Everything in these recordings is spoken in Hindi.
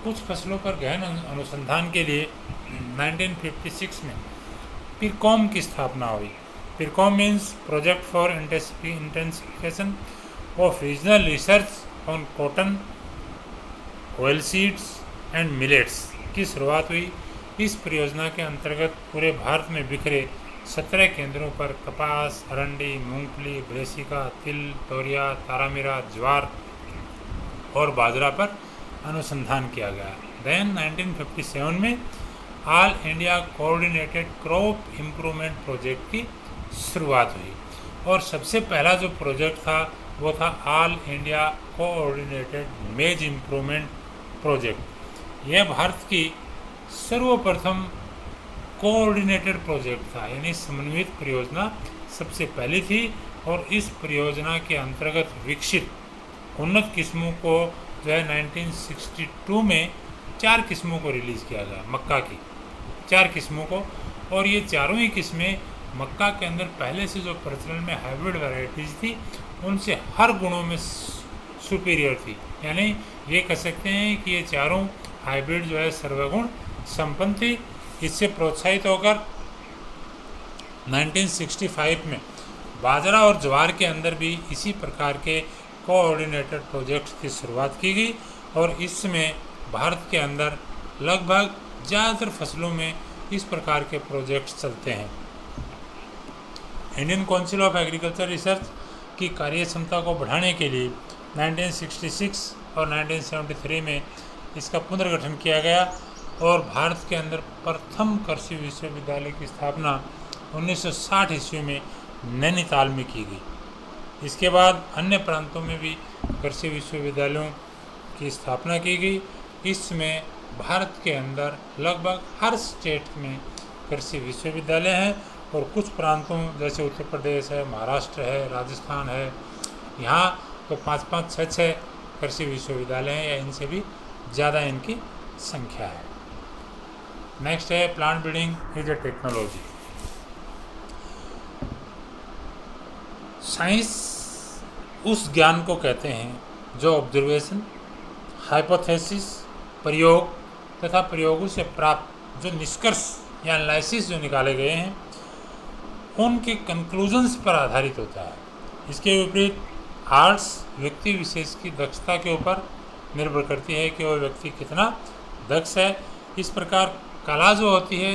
कुछ फसलों पर गहन अनुसंधान के लिए 1956 में पिरकॉम की स्थापना हुई। PIRCOM means project for intensification of regional research on cotton, oil seeds and millets की शुरुआत हुई। इस परियोजना के अंतर्गत पूरे भारत में बिखरे 17 केंद्रों पर कपास, अरंडी, मूंगफली, ब्रेसिका, तिल, तोरिया, तारामीरा, ज्वार और बाजरा पर अनुसंधान किया गया। देन 1957 में all India coordinated crop improvement project की शुरुआत हुई और सबसे पहला जो प्रोजेक्ट था वो था ऑल इंडिया कोऑर्डिनेटेड मेज इम्प्रूवमेंट प्रोजेक्ट। यह भारत की सर्वप्रथम कोऑर्डिनेटेड प्रोजेक्ट था, यानी समन्वित परियोजना सबसे पहली थी और इस परियोजना के अंतर्गत विकसित उन्नत किस्मों को जो है 1962 में 4 किस्मों को रिलीज़ किया गया, मक्का की 4 किस्मों को, और ये चारों ही किस्में मक्का के अंदर पहले से जो प्रचलन में हाइब्रिड वैरायटीज़ थी उनसे हर गुणों में सुपीरियर थी। यानी ये कह सकते हैं कि ये चारों हाइब्रिड जो है सर्वगुण संपन्न थी। इससे प्रोत्साहित होकर 1965 में बाजरा और ज्वार के अंदर भी इसी प्रकार के कोऑर्डिनेटेड प्रोजेक्ट्स की शुरुआत की गई और इसमें भारत के अंदर लगभग ज़्यादातर फसलों में इस प्रकार के प्रोजेक्ट्स चलते हैं। Indian council of agriculture research की कार्य क्षमता को बढ़ाने के लिए 1966 और 1973 में इसका पुनर्गठन किया गया और भारत के अंदर प्रथम कृषि विश्वविद्यालय की स्थापना 1960 ईस्वी में नैनीताल में की गई। इसके बाद अन्य प्रांतों में भी कृषि विश्वविद्यालयों की स्थापना की गई। इसमें भारत के अंदर लगभग हर स्टेट में कृषि विश्वविद्यालय हैं और कुछ प्रांतों जैसे उत्तर प्रदेश है, महाराष्ट्र है, राजस्थान है, यहाँ तो 5-5, 6-6 कृषि विश्वविद्यालय हैं या इनसे भी ज़्यादा इनकी संख्या है। नेक्स्ट है plant breeding is a technology. Science उस ज्ञान को कहते हैं जो ऑब्जर्वेशन, हाइपोथेसिस, प्रयोग तथा प्रयोगों से प्राप्त जो निष्कर्ष या एनालिसिस जो निकाले गए हैं उनके कंक्लूजन्स पर आधारित होता है। इसके विपरीत आर्ट्स व्यक्ति विशेष की दक्षता के ऊपर निर्भर करती है कि वह व्यक्ति कितना दक्ष है। इस प्रकार कला जो होती है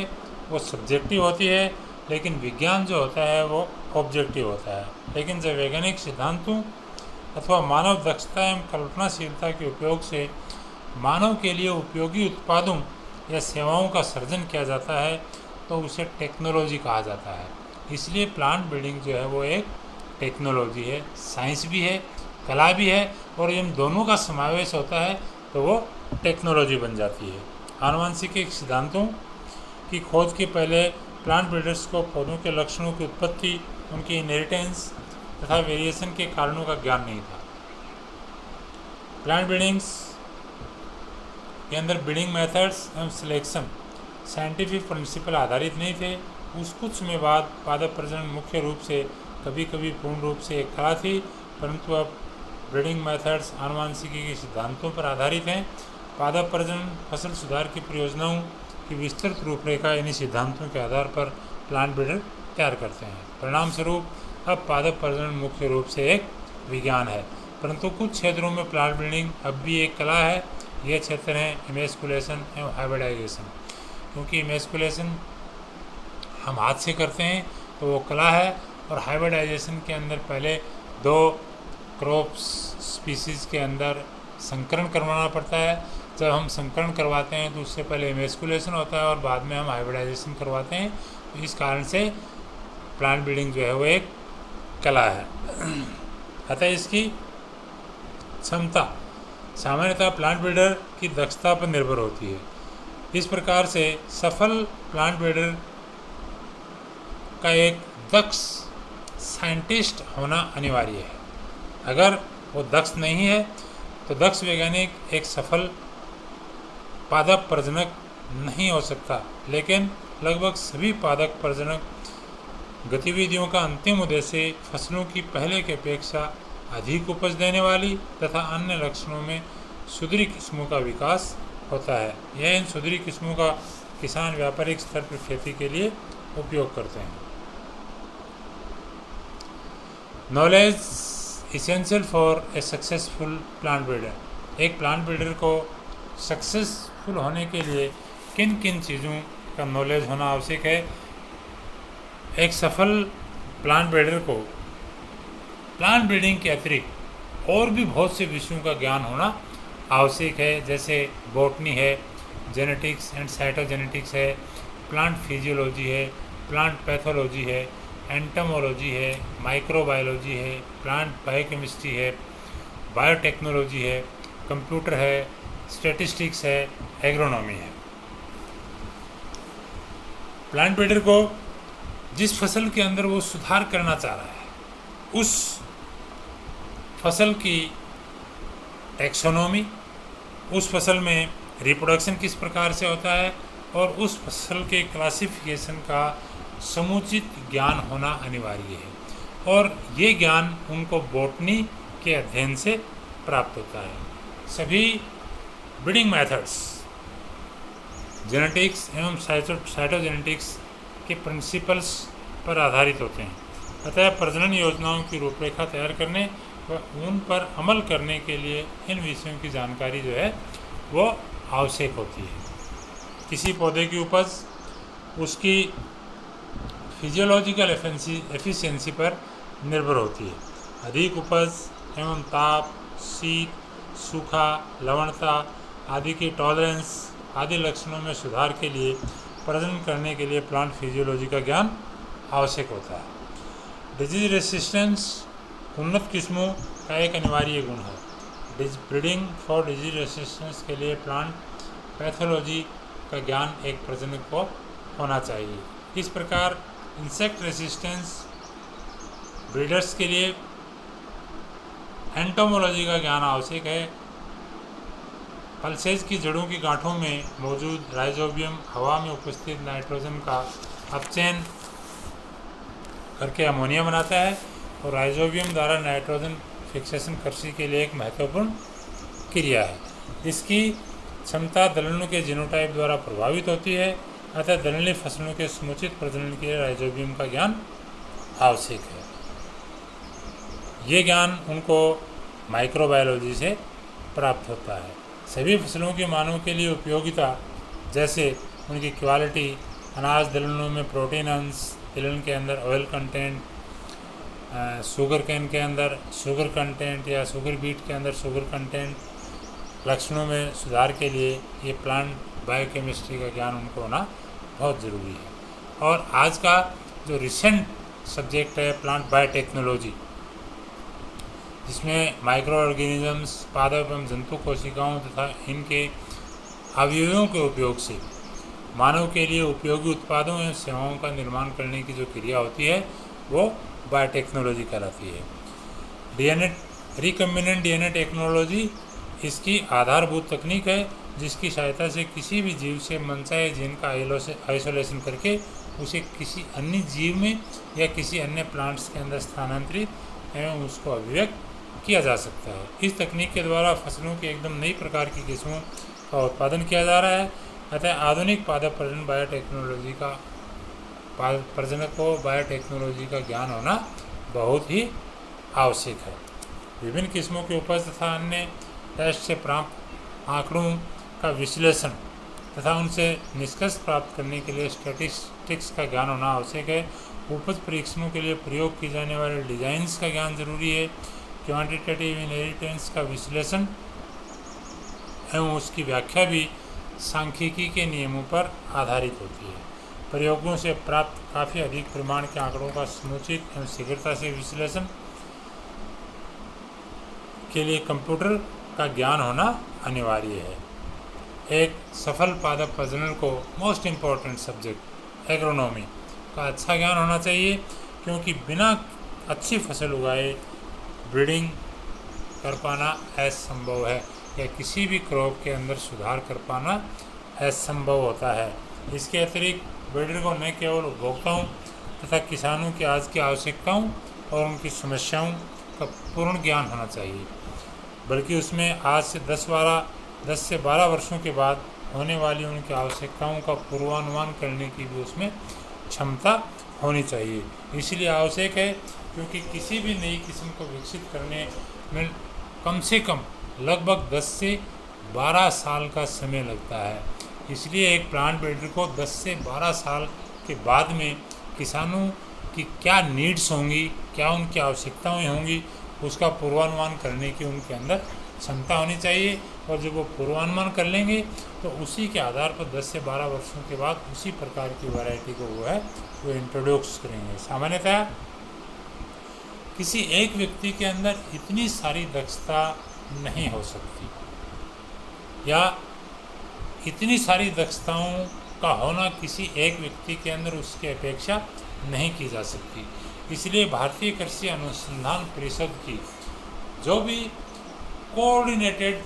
वो सब्जेक्टिव होती है, लेकिन विज्ञान जो होता है वो ऑब्जेक्टिव होता है। लेकिन जब वैज्ञानिक सिद्धांतों अथवा मानव दक्षता एवं कल्पनाशीलता के उपयोग से मानव के लिए उपयोगी उत्पादों या सेवाओं का सृजन किया जाता है तो उसे टेक्नोलॉजी कहा जाता है। इसलिए प्लांट ब्रीडिंग जो है वो एक टेक्नोलॉजी है, साइंस भी है, कला भी है, और इन दोनों का समावेश होता है तो वो टेक्नोलॉजी बन जाती है। आनुवंशिक सिद्धांतों की खोज के पहले प्लांट ब्रीडर्स को पौधों के लक्षणों की उत्पत्ति, उनकी इनहेरिटेंस तथा वेरिएशन के कारणों का ज्ञान नहीं था। प्लांट ब्रीडिंग्स के अंदर ब्रीडिंग मेथड्स एवं सिलेक्शन साइंटिफिक प्रिंसिपल आधारित नहीं थे। उस कुछ समय बाद पादप प्रजनन मुख्य रूप से कभी कभी पूर्ण रूप से एक कला थी, परंतु अब ब्रीडिंग मेथड्स आनुवंशिकी के सिद्धांतों पर आधारित हैं। पादप प्रजनन फसल सुधार की परियोजनाओं की विस्तृत रूपरेखा इन्हीं सिद्धांतों के आधार पर प्लांट ब्रीडर तैयार करते हैं। परिणाम स्वरूप अब पादप प्रजनन मुख्य रूप से एक विज्ञान है, परंतु कुछ क्षेत्रों में प्लांट ब्रीडिंग अब भी एक कला है। ये क्षेत्र हैं इमेस्कुलेशन एवं हाइब्रिडाइजेशन। क्योंकि इमेस्कुलेशन हम हाथ से करते हैं तो वो कला है, और हाइब्रिडाइजेशन के अंदर पहले 2 क्रॉप स्पीसीज़ के अंदर संकरण करवाना पड़ता है। जब हम संकरण करवाते हैं तो उससे पहले इमेस्कुलेशन होता है और बाद में हम हाइब्रिडाइजेशन करवाते हैं। तो इस कारण से प्लांट ब्रीडिंग जो है वो एक कला है। अतः इसकी क्षमता सामान्यतः प्लांट ब्रीडर की दक्षता पर निर्भर होती है। इस प्रकार से सफल प्लांट ब्रीडर का एक दक्ष साइंटिस्ट होना अनिवार्य है। अगर वो दक्ष नहीं है तो दक्ष वैज्ञानिक एक सफल पादप प्रजनक नहीं हो सकता। लेकिन लगभग सभी पादप प्रजनक गतिविधियों का अंतिम उद्देश्य फसलों की पहले की अपेक्षा अधिक उपज देने वाली तथा अन्य लक्षणों में सुधरी किस्मों का विकास होता है। यह इन सुधरी किस्मों का किसान व्यापारिक स्तर पर खेती के लिए उपयोग करते हैं। Knowledge essential for a successful plant breeder. एक प्लांट ब्रीडर को सक्सेसफुल होने के लिए किन किन चीज़ों का नॉलेज होना आवश्यक है। एक सफल प्लांट ब्रीडर को प्लांट ब्रीडिंग के अतिरिक्त और भी बहुत से विषयों का ज्ञान होना आवश्यक है, जैसे बॉटनी है, जेनेटिक्स एंड साइटोजेनेटिक्स है, प्लांट फिजियोलॉजी है, प्लांट पैथोलॉजी है, एंटोमोलॉजी है, माइक्रोबायोलॉजी है, प्लांट बायोकेमिस्ट्री है, बायोटेक्नोलॉजी है, कंप्यूटर है, स्टैटिस्टिक्स है, एग्रोनॉमी है। प्लांट ब्रीडर को जिस फसल के अंदर वो सुधार करना चाह रहा है उस फसल की टैक्सोनॉमी, उस फसल में रिप्रोडक्शन किस प्रकार से होता है और उस फसल के क्लासिफिकेशन का समुचित ज्ञान होना अनिवार्य है, और ये ज्ञान उनको बॉटनी के अध्ययन से प्राप्त होता है। सभी ब्रीडिंग मेथड्स जेनेटिक्स एवं साइटोजेनेटिक्स के प्रिंसिपल्स पर आधारित होते हैं, अतः प्रजनन योजनाओं की रूपरेखा तैयार करने व उन पर अमल करने के लिए इन विषयों की जानकारी जो है वो आवश्यक होती है। किसी पौधे की उपज उसकी फिजियोलॉजिकल एफिशिएंसी पर निर्भर होती है। अधिक उपज एवं ताप, शीत, सूखा, लवणता आदि की टॉलरेंस आदि लक्षणों में सुधार के लिए प्रजनन करने के लिए प्लांट फिजियोलॉजी का ज्ञान आवश्यक होता है। डिजीज रेसिस्टेंस उन्नत किस्मों का एक अनिवार्य गुण है। ब्रीडिंग फॉर डिजीज रेसिस्टेंस के लिए प्लांट पैथोलॉजी का ज्ञान एक प्रजनक को होना चाहिए। इस प्रकार इंसेक्ट रेसिस्टेंस ब्रीडर्स के लिए एंटोमोलॉजी का ज्ञान आवश्यक है। पल्सेज की जड़ों की गांठों में मौजूद राइजोबियम हवा में उपस्थित नाइट्रोजन का अपचयन करके अमोनिया बनाता है और राइजोबियम द्वारा नाइट्रोजन फिक्सेशन कृषि के लिए एक महत्वपूर्ण क्रिया है। इसकी क्षमता दलनों के जीनोटाइप द्वारा प्रभावित होती है, अतः दलनी फसलों के समुचित प्रजनन के लिए राइजोबियम का ज्ञान आवश्यक है। ये ज्ञान उनको माइक्रोबायोलॉजी से प्राप्त होता है। सभी फसलों के मानव के लिए उपयोगिता जैसे उनकी क्वालिटी, अनाज दलनों में प्रोटीन अंश, तिलहन के अंदर ऑयल कंटेंट, शुगर कैन के अंदर शुगर कंटेंट या शुगर बीट के अंदर शुगर कंटेंट, लक्षणों में सुधार के लिए ये प्लांट बायोकेमिस्ट्री का ज्ञान उनको होना बहुत ज़रूरी है। और आज का जो रिसेंट सब्जेक्ट है प्लांट बायोटेक्नोलॉजी, जिसमें माइक्रो ऑर्गेनिजम्स, पादप एवं जंतु कोशिकाओं तथा इनके अवयवों के उपयोग से मानव के लिए उपयोगी उत्पादों एवं सेवाओं का निर्माण करने की जो क्रिया होती है वो बायोटेक्नोलॉजी कहलाती है। डीएनए रिकम्बिनेंट डीएनए टेक्नोलॉजी इसकी आधारभूत तकनीक है, जिसकी सहायता से किसी भी जीव से मनचाहे जीन का आइसोलेशन करके उसे किसी अन्य जीव में या किसी अन्य प्लांट्स के अंदर स्थानांतरित एवं उसको अभिव्यक्त किया जा सकता है। इस तकनीक के द्वारा फसलों की एकदम नई प्रकार की किस्मों का उत्पादन किया जा रहा है। अतः आधुनिक पादप प्रजनन बायोटेक्नोलॉजी का प्रजनक को बायोटेक्नोलॉजी का ज्ञान होना बहुत ही आवश्यक है। विभिन्न किस्मों की उपज तथा अन्य टेस्ट से प्राप्त आंकड़ों का विश्लेषण तथा उनसे निष्कर्ष प्राप्त करने के लिए स्टैटिस्टिक्स का ज्ञान होना आवश्यक है। उपज परीक्षणों के लिए प्रयोग की जाने वाले डिज़ाइंस का ज्ञान जरूरी है। क्वांटिटेटिव इनहेरिटेंस का विश्लेषण एवं उसकी व्याख्या भी सांख्यिकी के नियमों पर आधारित होती है। प्रयोगों से प्राप्त काफ़ी अधिक परिमाण के आंकड़ों का समुचित एवं शीघ्रता से विश्लेषण के लिए कंप्यूटर का ज्ञान होना अनिवार्य है। एक सफल पादप प्रजनन को मोस्ट इम्पॉर्टेंट सब्जेक्ट एग्रोनॉमी का अच्छा ज्ञान होना चाहिए, क्योंकि बिना अच्छी फसल उगाए ब्रीडिंग कर पाना असंभव है या किसी भी क्रॉप के अंदर सुधार कर पाना असंभव होता है। इसके अतिरिक्त ब्रीडर को न केवल उपभोक्ताओं तथा किसानों की आज की आवश्यकताओं और उनकी समस्याओं का पूर्ण ज्ञान होना चाहिए, बल्कि उसमें आज से 10-12 10 से 12 वर्षों के बाद होने वाली उनकी आवश्यकताओं का पूर्वानुमान करने की भी उसमें क्षमता होनी चाहिए। इसलिए आवश्यक है, क्योंकि किसी भी नई किस्म को विकसित करने में कम से कम लगभग 10 से 12 साल का समय लगता है। इसलिए एक प्लांट ब्रीडर को 10 से 12 साल के बाद में किसानों की क्या नीड्स होंगी, क्या उनकी आवश्यकताएं होंगी, उसका पूर्वानुमान करने की उनके अंदर क्षमता होनी चाहिए। और जब वो पूर्वानुमान कर लेंगे तो उसी के आधार पर 10 से 12 वर्षों के बाद उसी प्रकार की वैरायटी को वो इंट्रोड्यूस करेंगे। सामान्यतः किसी एक व्यक्ति के अंदर इतनी सारी दक्षता नहीं हो सकती, या इतनी सारी दक्षताओं का होना किसी एक व्यक्ति के अंदर उसकी अपेक्षा नहीं की जा सकती। इसलिए भारतीय कृषि अनुसंधान परिषद की जो भी कोऑर्डिनेटेड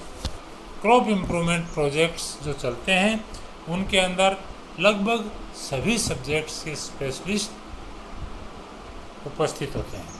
क्रॉप इम्प्रूवमेंट प्रोजेक्ट्स जो चलते हैं, उनके अंदर लगभग सभी सब्जेक्ट्स के स्पेशलिस्ट उपस्थित होते हैं।